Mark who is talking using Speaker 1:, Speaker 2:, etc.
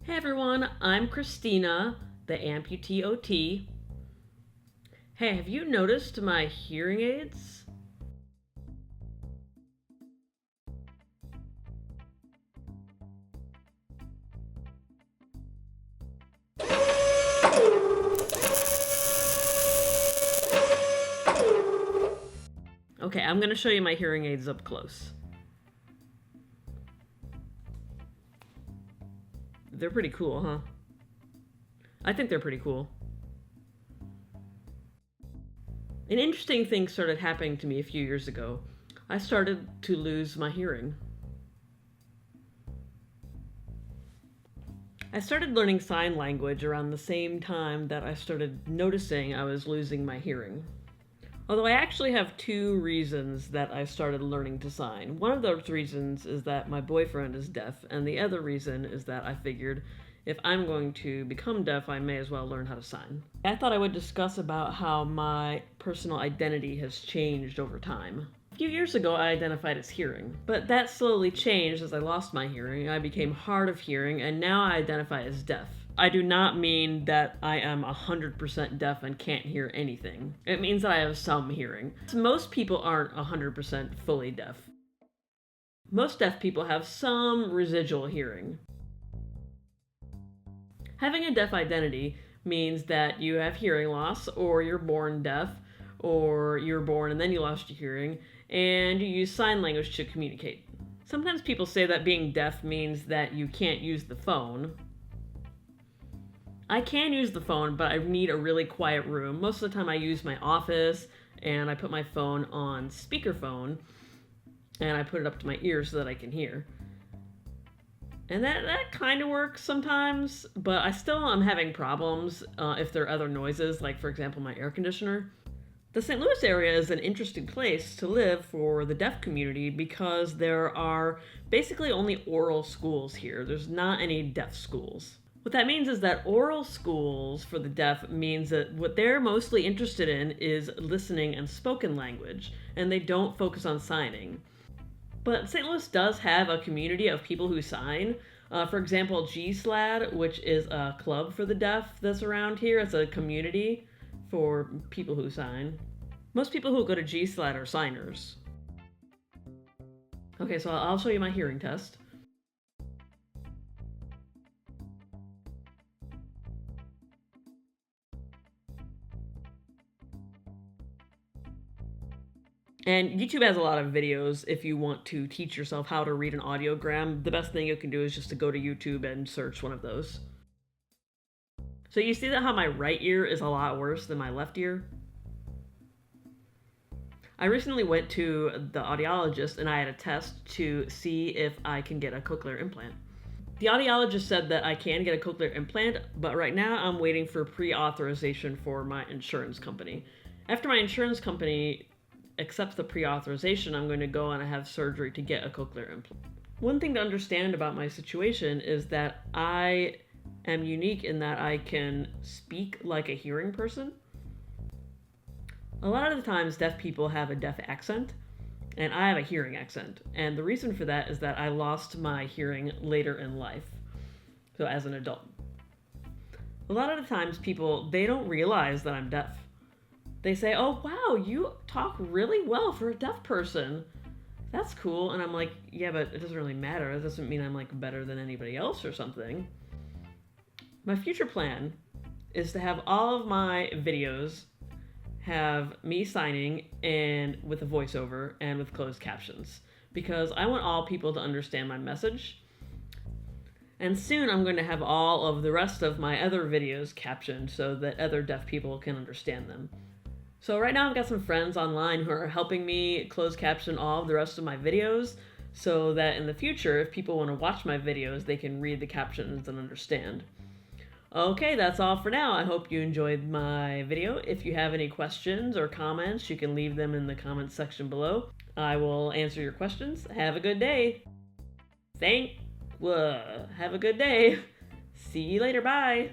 Speaker 1: Hey everyone, I'm Christina, the AmputeeOT. Hey, have you noticed my hearing aids? Okay, I'm gonna show you my hearing aids up close. They're pretty cool, huh? I think they're pretty cool. An interesting thing started happening to me a few years ago. I started to lose my hearing. I started learning sign language around the same time that I started noticing I was losing my hearing. Although I actually have two reasons that I started learning to sign. One of those reasons is that my boyfriend is deaf, and the other reason is that I figured if I'm going to become deaf, I may as well learn how to sign. I thought I would discuss about how my personal identity has changed over time. A few years ago, I identified as hearing, but that slowly changed as I lost my hearing. I became hard of hearing, and now I identify as deaf. I do not mean that I am 100% deaf and can't hear anything. It means that I have some hearing. Most people aren't 100% fully deaf. Most deaf people have some residual hearing. Having a deaf identity means that you have hearing loss, or you're born deaf, or you're born and then you lost your hearing, and you use sign language to communicate. Sometimes people say that being deaf means that you can't use the phone. I can use the phone, but I need a really quiet room. Most of the time I use my office, and I put my phone on speakerphone, and I put it up to my ear so that I can hear. And that kind of works sometimes, but I still am having problems if there are other noises, like for example my air conditioner. The St. Louis area is an interesting place to live for the deaf community because there are basically only oral schools here. There's not any deaf schools. What that means is that oral schools for the deaf means that what they're mostly interested in is listening and spoken language, and they don't focus on signing. But St. Louis does have a community of people who sign. For example, GSLAD, which is a club for the deaf that's around here. It's a community for people who sign. Most people who go to GSLAD are signers. Okay, so I'll show you my hearing test. And YouTube has a lot of videos if you want to teach yourself how to read an audiogram. The best thing you can do is just to go to YouTube and search one of those. So you see that how my right ear is a lot worse than my left ear? I recently went to the audiologist and I had a test to see if I can get a cochlear implant. The audiologist said that I can get a cochlear implant, but right now I'm waiting for pre-authorization for my insurance company. After my insurance company accepts the pre-authorization, I'm going to go and have surgery to get a cochlear implant. One thing to understand about my situation is that I am unique in that I can speak like a hearing person. A lot of the times deaf people have a deaf accent, and I have a hearing accent. And the reason for that is that I lost my hearing later in life, so as an adult. A lot of the times people, they don't realize that I'm deaf. They say, oh wow, you talk really well for a deaf person. That's cool. And I'm like, yeah, but it doesn't really matter. It doesn't mean I'm like better than anybody else or something. My future plan is to have all of my videos have me signing and with a voiceover and with closed captions, because I want all people to understand my message. And soon I'm going to have all of the rest of my other videos captioned so that other deaf people can understand them. So right now I've got some friends online who are helping me close caption all of the rest of my videos so that in the future, if people want to watch my videos, they can read the captions and understand. Okay, that's all for now. I hope you enjoyed my video. If you have any questions or comments, you can leave them in the comments section below. I will answer your questions. Have a good day. Have a good day. See you later. Bye.